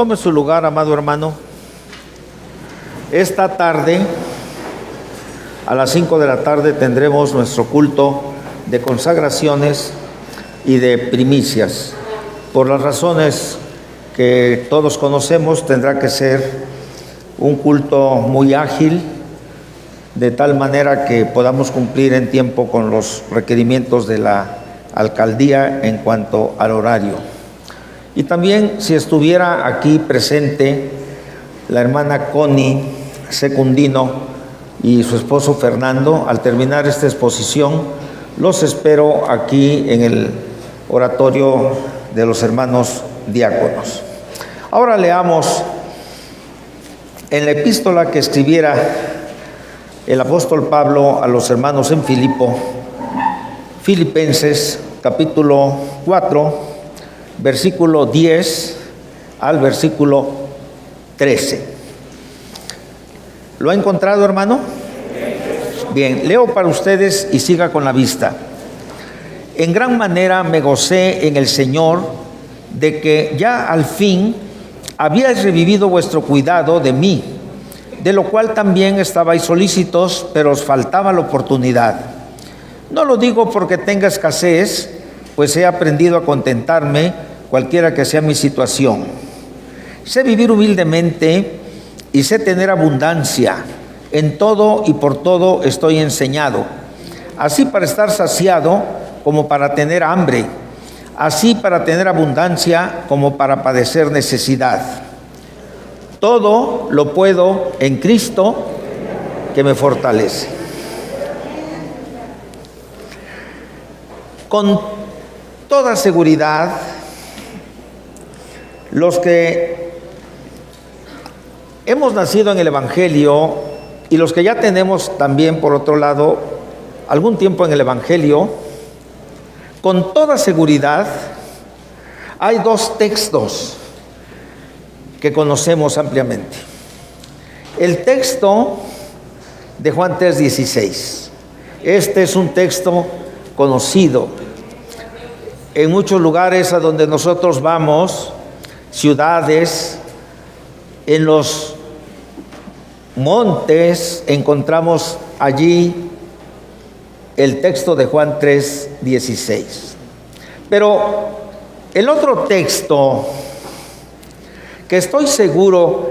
Tome su lugar, amado hermano. Esta tarde, a las 5 de la tarde, tendremos nuestro culto de consagraciones y de primicias. Por las razones que todos conocemos, tendrá que ser un culto muy ágil, de tal manera que podamos cumplir en tiempo con los requerimientos de la alcaldía en cuanto al horario. Y también, si estuviera aquí presente la hermana Connie Secundino y su esposo Fernando, al terminar esta exposición, los espero aquí en el oratorio de los hermanos diáconos. Ahora leamos en la epístola que escribiera el apóstol Pablo a los hermanos en Filipenses, capítulo 4, versículo 10 al versículo 13. ¿Lo ha encontrado, hermano? Bien, leo para ustedes y siga con la vista. En gran manera me gocé en el Señor de que ya al fin habíais revivido vuestro cuidado de mí, de lo cual también estabais solícitos, pero os faltaba la oportunidad. No lo digo porque tenga escasez, pues he aprendido a contentarme, cualquiera que sea mi situación. Sé vivir humildemente y sé tener abundancia. En todo y por todo estoy enseñado, así para estar saciado como para tener hambre, así para tener abundancia como para padecer necesidad. Todo lo puedo en Cristo que me fortalece. Con toda seguridad, los que hemos nacido en el Evangelio y los que ya tenemos también, por otro lado, algún tiempo en el Evangelio, con toda seguridad hay dos textos que conocemos ampliamente. El texto de Juan 3:16. Este es un texto conocido. En muchos lugares a donde nosotros vamos, ciudades, en los montes, encontramos allí el texto de Juan 3:16. Pero el otro texto que estoy seguro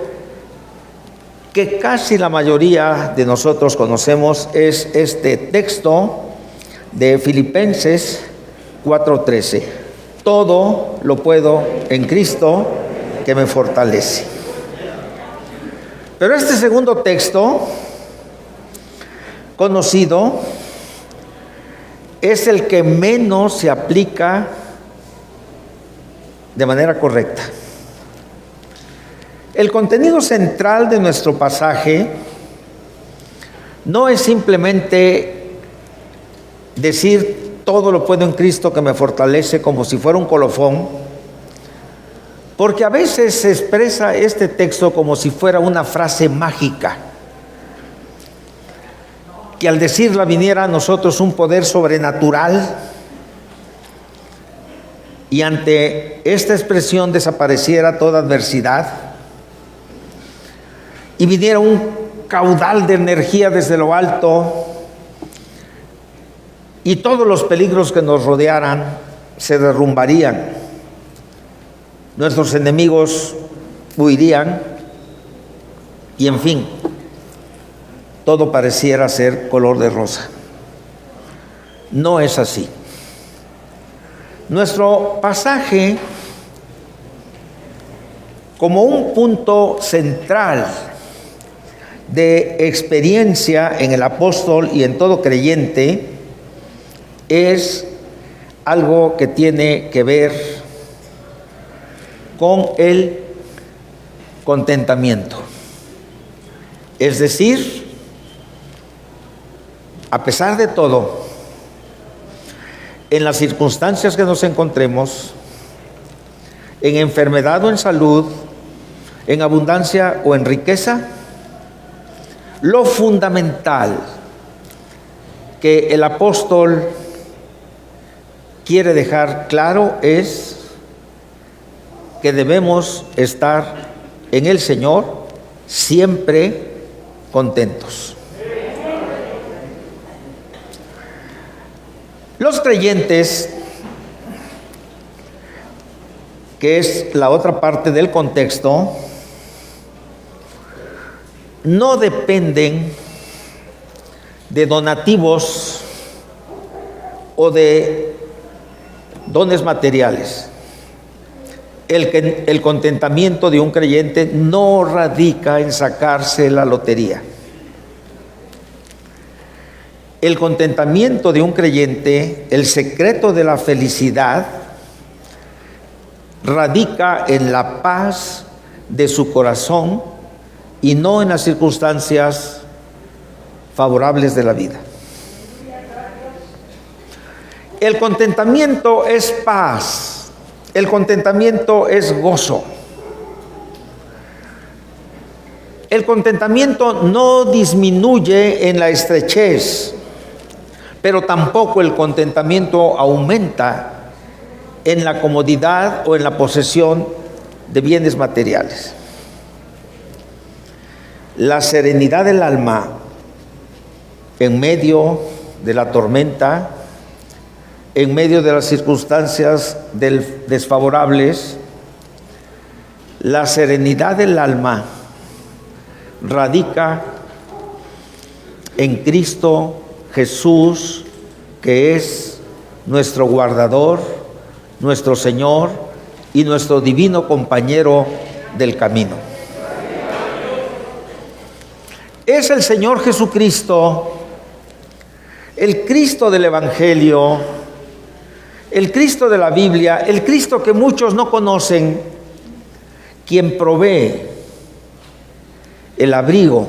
que casi la mayoría de nosotros conocemos es este texto de Filipenses 4:13. Todo lo puedo en Cristo que me fortalece. Pero este segundo texto conocido es el que menos se aplica de manera correcta. El contenido central de nuestro pasaje no es simplemente decir todo lo puedo en Cristo que me fortalece como si fuera un colofón, porque a veces se expresa este texto como si fuera una frase mágica, que al decirla viniera a nosotros un poder sobrenatural y ante esta expresión desapareciera toda adversidad y viniera un caudal de energía desde lo alto y todos los peligros que nos rodearan se derrumbarían. Nuestros enemigos huirían y, en fin, todo pareciera ser color de rosa. No es así. Nuestro pasaje, como un punto central de experiencia en el apóstol y en todo creyente, es algo que tiene que ver con el contentamiento. Es decir, a pesar de todo, en las circunstancias que nos encontremos, en enfermedad o en salud, en abundancia o en riqueza, lo fundamental que el apóstol quiere dejar claro es que debemos estar en el Señor siempre contentos. Los creyentes, que es la otra parte del contexto, no dependen de donativos o de dones materiales. El contentamiento de un creyente no radica en sacarse la lotería. El contentamiento de un creyente, el secreto de la felicidad, radica en la paz de su corazón y no en las circunstancias favorables de la vida. El contentamiento es paz, el contentamiento es gozo. El contentamiento no disminuye en la estrechez, pero tampoco el contentamiento aumenta en la comodidad o en la posesión de bienes materiales. La serenidad del alma en medio de la tormenta, en medio de las circunstancias desfavorables, la serenidad del alma radica en Cristo Jesús, que es nuestro guardador, nuestro Señor y nuestro divino compañero del camino. Es el Señor Jesucristo, el Cristo del Evangelio, el Cristo de la Biblia, el Cristo que muchos no conocen, quien provee el abrigo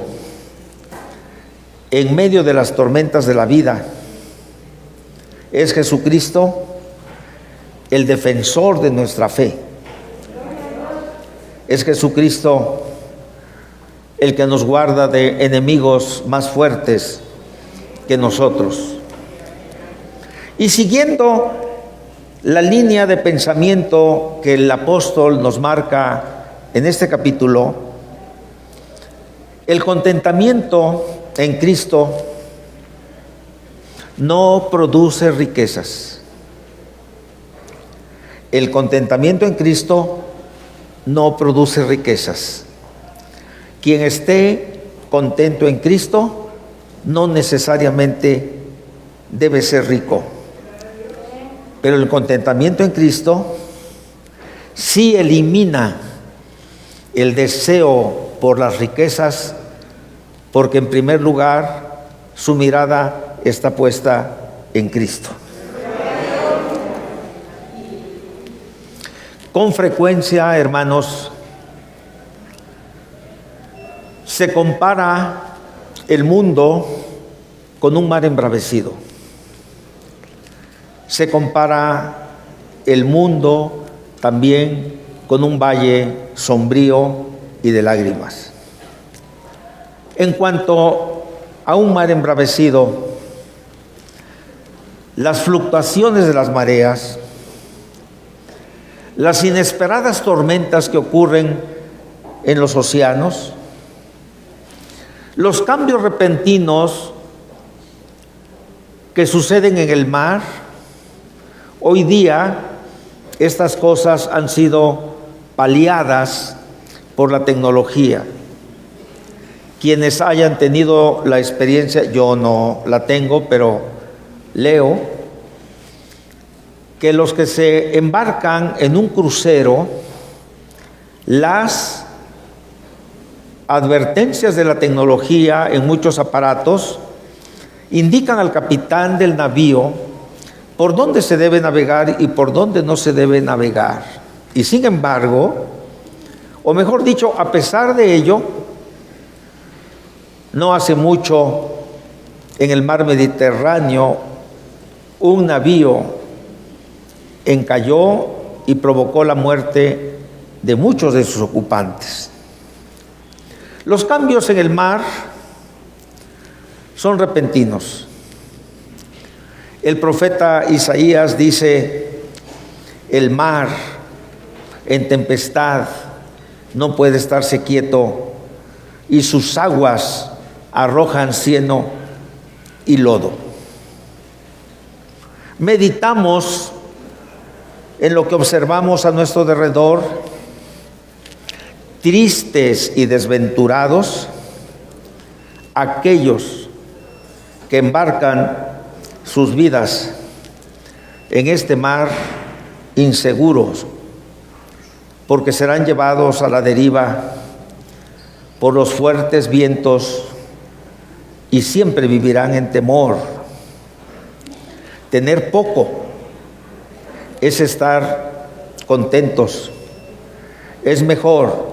en medio de las tormentas de la vida. Es Jesucristo el defensor de nuestra fe. Es Jesucristo el que nos guarda de enemigos más fuertes que nosotros. Y siguiendo la línea de pensamiento que el apóstol nos marca en este capítulo, el contentamiento en Cristo no produce riquezas. El contentamiento en Cristo no produce riquezas. Quien esté contento en Cristo no necesariamente debe ser rico. Pero el contentamiento en Cristo sí elimina el deseo por las riquezas, porque en primer lugar su mirada está puesta en Cristo. Con frecuencia, hermanos, se compara el mundo con un mar embravecido. Se compara el mundo también con un valle sombrío y de lágrimas. En cuanto a un mar embravecido, las fluctuaciones de las mareas, las inesperadas tormentas que ocurren en los océanos, los cambios repentinos que suceden en el mar, hoy día estas cosas han sido paliadas por la tecnología. Quienes hayan tenido la experiencia, yo no la tengo, pero leo que los que se embarcan en un crucero, las advertencias de la tecnología en muchos aparatos indican al capitán del navío por dónde se debe navegar y por dónde no se debe navegar. Y sin embargo, o mejor dicho, a pesar de ello, no hace mucho en el mar Mediterráneo un navío encalló y provocó la muerte de muchos de sus ocupantes. Los cambios en el mar son repentinos. El profeta Isaías dice: el mar en tempestad no puede estarse quieto, y sus aguas arrojan cieno y lodo. Meditamos en lo que observamos a nuestro derredor, tristes y desventurados aquellos que embarcan sus vidas en este mar inseguros, porque serán llevados a la deriva por los fuertes vientos y siempre vivirán en temor. Tener poco es estar contentos. Es mejor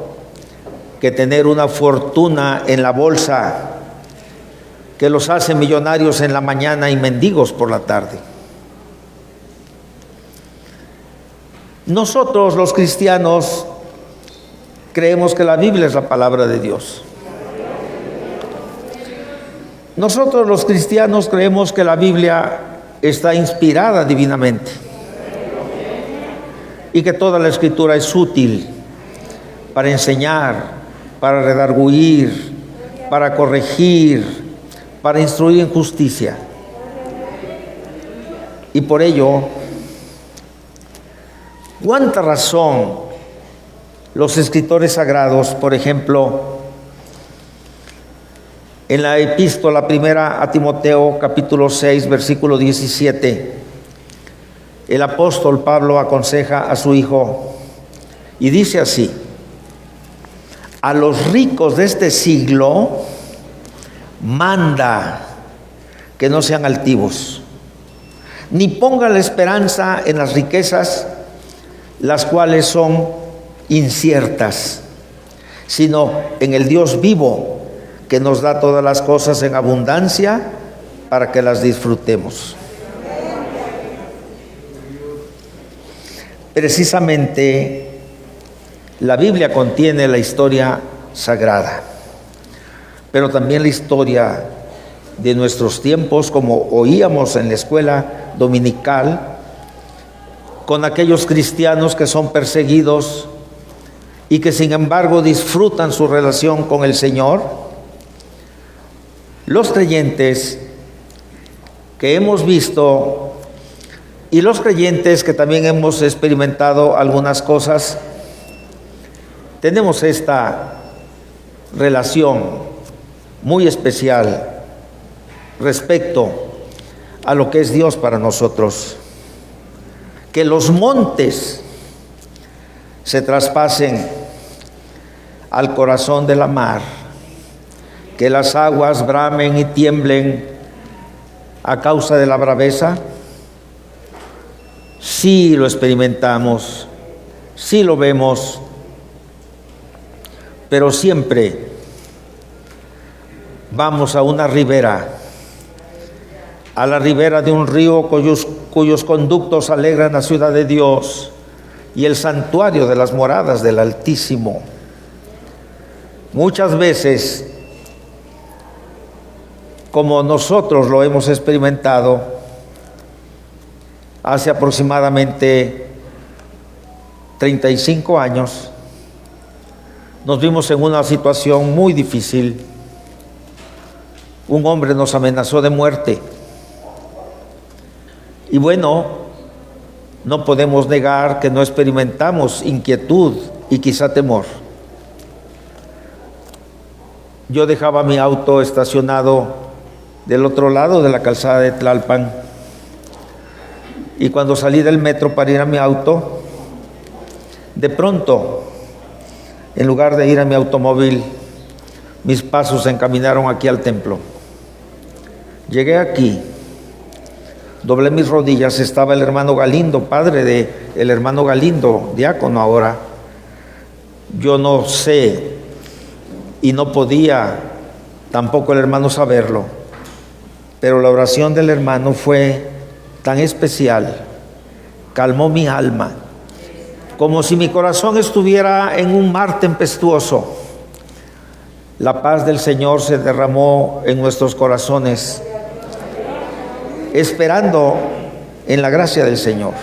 que tener una fortuna en la bolsa que los hace millonarios en la mañana y mendigos por la tarde. Nosotros los cristianos creemos que la Biblia es la palabra de Dios. Nosotros los cristianos creemos que la Biblia está inspirada divinamente y que toda la Escritura es útil para enseñar, para redarguir, para corregir, para instruir en justicia. Y por ello, ¿cuánta razón los escritores sagrados, por ejemplo, en la epístola primera a Timoteo, capítulo 6, versículo 17, el apóstol Pablo aconseja a su hijo y dice así: a los ricos de este siglo manda que no sean altivos, ni pongan la esperanza en las riquezas, las cuales son inciertas, sino en el Dios vivo, que nos da todas las cosas en abundancia para que las disfrutemos. Precisamente, la Biblia contiene la historia sagrada, pero también la historia de nuestros tiempos, como oíamos en la escuela dominical, con aquellos cristianos que son perseguidos y que sin embargo disfrutan su relación con el Señor. Los creyentes que hemos visto y los creyentes que también hemos experimentado algunas cosas, tenemos esta relación muy especial respecto a lo que es Dios para nosotros. Que los montes se traspasen al corazón de la mar, que las aguas bramen y tiemblen a causa de la braveza. Sí lo experimentamos, sí lo vemos, pero siempre vamos a una ribera, a la ribera de un río cuyos conductos alegran la ciudad de Dios y el santuario de las moradas del Altísimo. Muchas veces, como nosotros lo hemos experimentado, hace aproximadamente 35 años, nos vimos en una situación muy difícil. Un hombre nos amenazó de muerte. Y bueno, no podemos negar que no experimentamos inquietud y quizá temor. Yo dejaba mi auto estacionado del otro lado de la calzada de Tlalpan, y cuando salí del metro para ir a mi auto, de pronto, en lugar de ir a mi automóvil, mis pasos se encaminaron aquí al templo. Llegué aquí, doblé mis rodillas, estaba el hermano Galindo, padre del hermano Galindo, diácono ahora. Yo no sé y no podía tampoco el hermano saberlo, pero la oración del hermano fue tan especial, calmó mi alma, como si mi corazón estuviera en un mar tempestuoso. La paz del Señor se derramó en nuestros corazones, esperando en la gracia del Señor.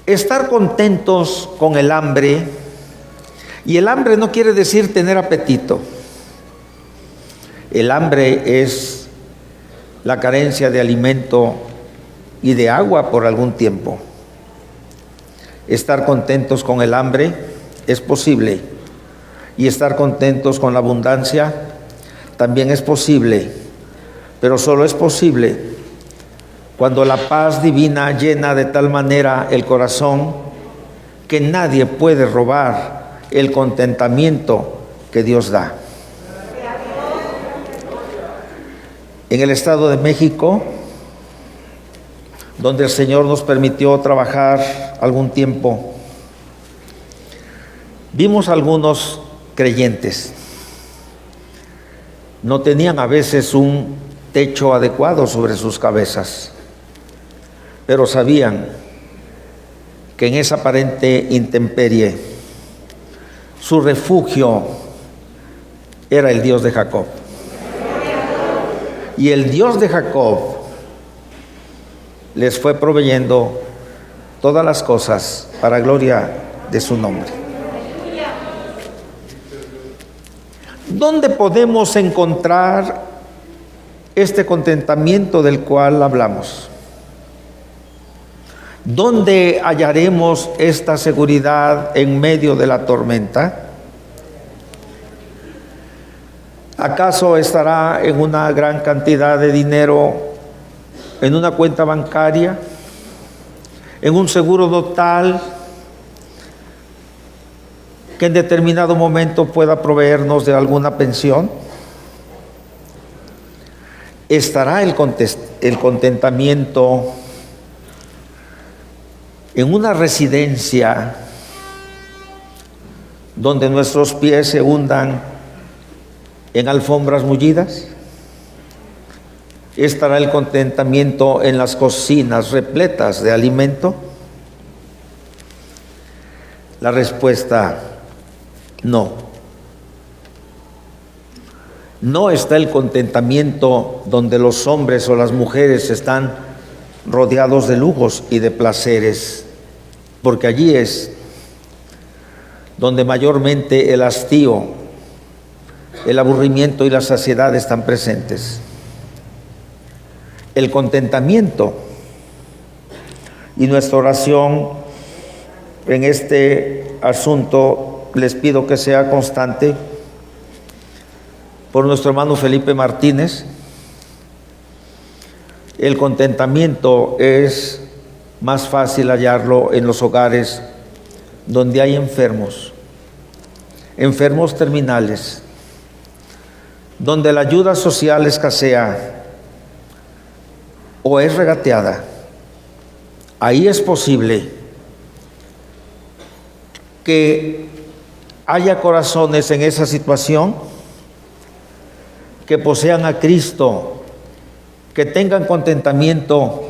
estar contentos con el hambre, y el hambre no quiere decir tener apetito. El hambre es la carencia de alimento y de agua por algún tiempo. Estar contentos con el hambre es posible, y estar contentos con la abundancia también es posible, pero solo es posible cuando la paz divina llena de tal manera el corazón que nadie puede robar el contentamiento que Dios da. En el Estado de México, donde el Señor nos permitió trabajar algún tiempo, vimos algunos creyentes. No tenían a veces un techo adecuado sobre sus cabezas, pero sabían que en esa aparente intemperie su refugio era el Dios de Jacob. Y el Dios de Jacob les fue proveyendo todas las cosas para gloria de su nombre. ¿Dónde podemos encontrar este contentamiento del cual hablamos? ¿Dónde hallaremos esta seguridad en medio de la tormenta? ¿Acaso estará en una gran cantidad de dinero en una cuenta bancaria, en un seguro total que en determinado momento pueda proveernos de alguna pensión? ¿Estará el contentamiento en una residencia donde nuestros pies se hundan en alfombras mullidas? ¿Estará el contentamiento en las cocinas repletas de alimento? La respuesta: no. No está el contentamiento donde los hombres o las mujeres están rodeados de lujos y de placeres, porque allí es donde mayormente el hastío, el aburrimiento y la saciedad están presentes. El contentamiento, y nuestra oración en este asunto les pido que sea constante por nuestro hermano Felipe Martínez. El contentamiento es más fácil hallarlo en los hogares donde hay enfermos terminales, donde la ayuda social escasea o es regateada. Ahí es posible que haya corazones en esa situación que posean a Cristo, que tengan contentamiento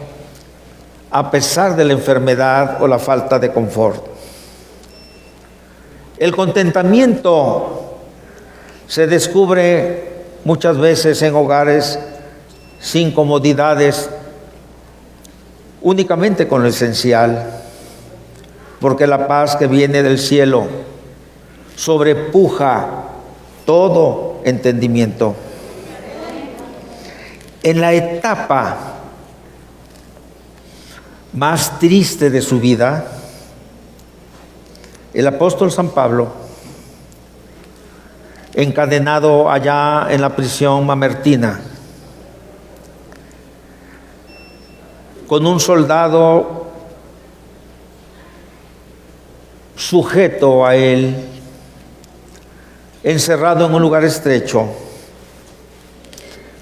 a pesar de la enfermedad o la falta de confort. El contentamiento se descubre muchas veces en hogares sin comodidades, únicamente con lo esencial, porque la paz que viene del cielo sobrepuja todo entendimiento. En la etapa más triste de su vida, el apóstol San Pablo, encadenado allá en la prisión mamertina, con un soldado sujeto a él, encerrado en un lugar estrecho,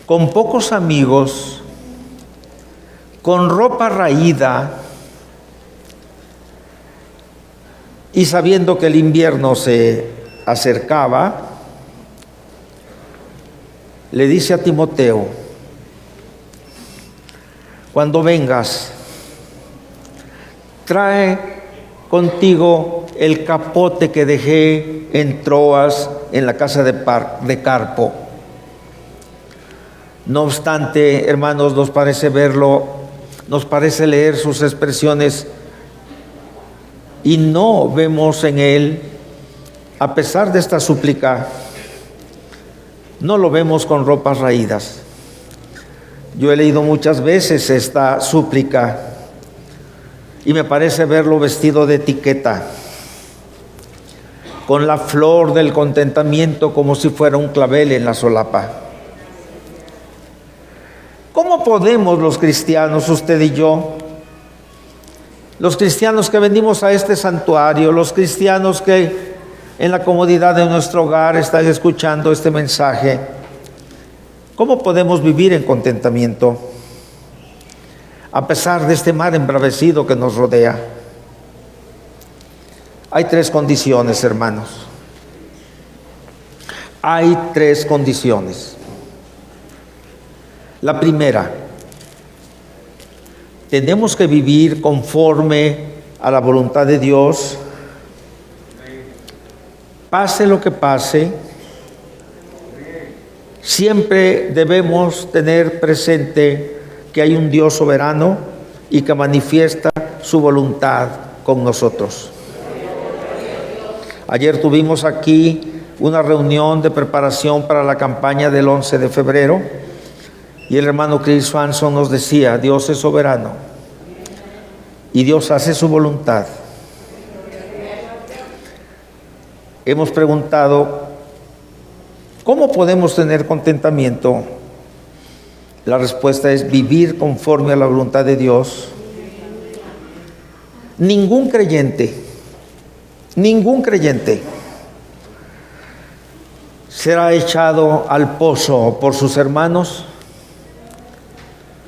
con pocos amigos, con ropa raída, y sabiendo que el invierno se acercaba, le dice a Timoteo: cuando vengas, trae contigo el capote que dejé en Troas, en la casa de Carpo. No obstante, hermanos, nos parece leer sus expresiones y no vemos en él, a pesar de esta súplica, no lo vemos con ropas raídas. Yo he leído muchas veces esta súplica y me parece verlo vestido de etiqueta, con la flor del contentamiento como si fuera un clavel en la solapa. ¿Cómo podemos los cristianos, usted y yo, los cristianos que venimos a este santuario, los cristianos que en la comodidad de nuestro hogar están escuchando este mensaje, cómo podemos vivir en contentamiento a pesar de este mar embravecido que nos rodea? Hay 3 condiciones, hermanos. Hay 3 condiciones. La primera, tenemos que vivir conforme a la voluntad de Dios, pase lo que pase. Siempre debemos tener presente que hay un Dios soberano y que manifiesta su voluntad con nosotros. Ayer tuvimos aquí una reunión de preparación para la campaña del 11 de febrero y el hermano Chris Swanson nos decía, Dios es soberano y Dios hace su voluntad. Hemos preguntado, ¿cómo podemos tener contentamiento? La respuesta es vivir conforme a la voluntad de Dios. Ningún creyente será echado al pozo por sus hermanos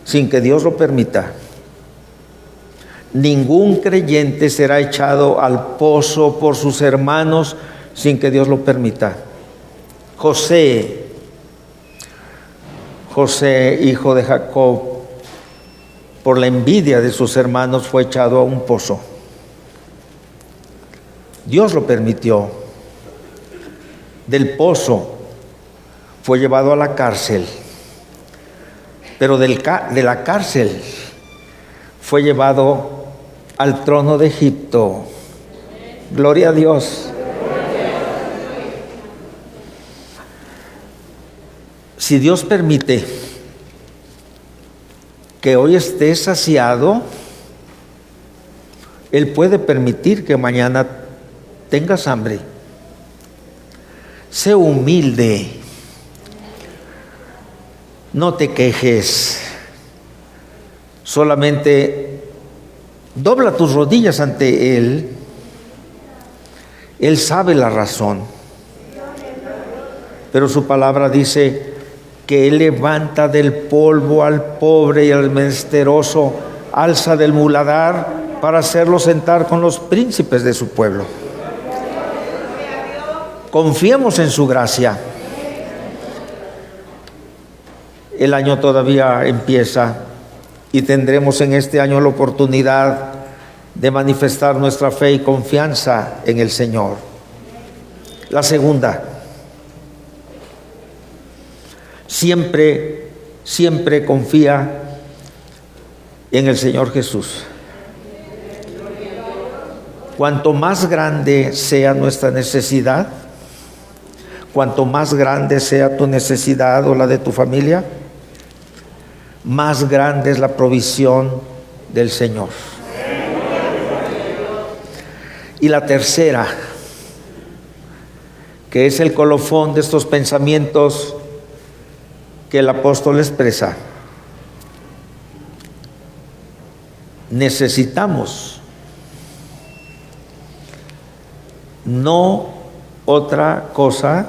sin que Dios lo permita. Ningún creyente será echado al pozo por sus hermanos sin que Dios lo permita. José, hijo de Jacob, por la envidia de sus hermanos fue echado a un pozo. Dios lo permitió. Del pozo fue llevado a la cárcel, pero de la cárcel fue llevado al trono de Egipto. Gloria a Dios. Si Dios permite que hoy estés saciado, Él puede permitir que mañana tengas hambre. Sé humilde, no te quejes, solamente dobla tus rodillas ante Él. Él sabe la razón, pero su palabra dice que Él levanta del polvo al pobre y al menesteroso, alza del muladar para hacerlo sentar con los príncipes de su pueblo. Confiemos en su gracia. El año todavía empieza y tendremos en este año la oportunidad de manifestar nuestra fe y confianza en el Señor. La segunda, siempre confía en el Señor Jesús. Cuanto más grande sea nuestra necesidad, cuanto más grande sea tu necesidad o la de tu familia, más grande es la provisión del Señor. Y la tercera, que es el colofón de estos pensamientos que el apóstol expresa, necesitamos no otra cosa.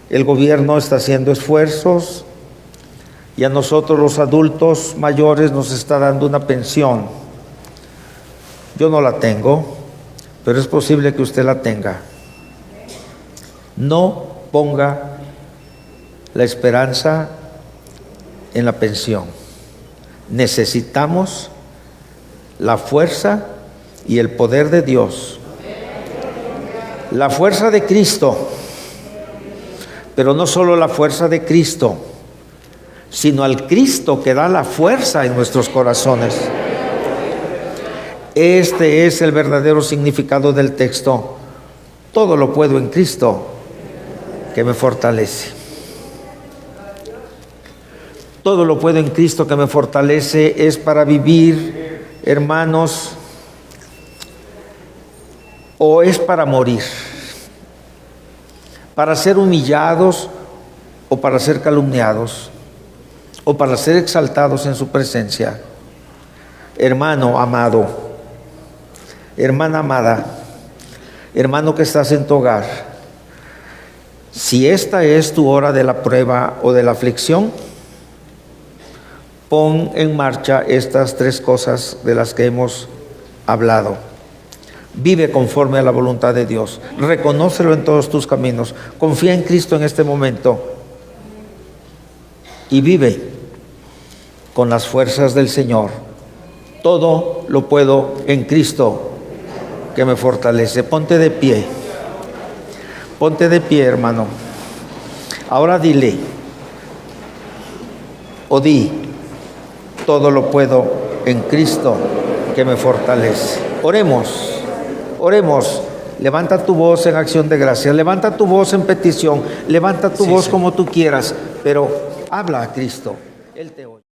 El gobierno está haciendo esfuerzos y a nosotros los adultos mayores nos está dando una pensión. Yo no la tengo, pero es posible que usted la tenga. No ponga la esperanza en la pensión. Necesitamos la fuerza y el poder de Dios. La fuerza de Cristo, pero no solo la fuerza de Cristo, sino al Cristo que da la fuerza en nuestros corazones. Este es el verdadero significado del texto. Todo lo puedo en Cristo que me fortalece. Todo lo puedo en Cristo que me fortalece es para vivir, hermanos, o es para morir, para ser humillados o para ser calumniados o para ser exaltados en su presencia. Hermano amado, hermana amada, hermano que estás en tu hogar, si esta es tu hora de la prueba o de la aflicción, pon en marcha estas tres cosas de las que hemos hablado. Vive conforme a la voluntad de Dios. Reconócelo en todos tus caminos. Confía en Cristo en este momento. Y vive con las fuerzas del Señor. Todo lo puedo en Cristo que me fortalece. Ponte de pie. Ponte de pie, hermano. Ahora dile, o di, todo lo puedo en Cristo que me fortalece. Oremos, oremos. Levanta tu voz en acción de gracias, levanta tu voz en petición, levanta tu voz como tú quieras, pero habla a Cristo. Él te oye.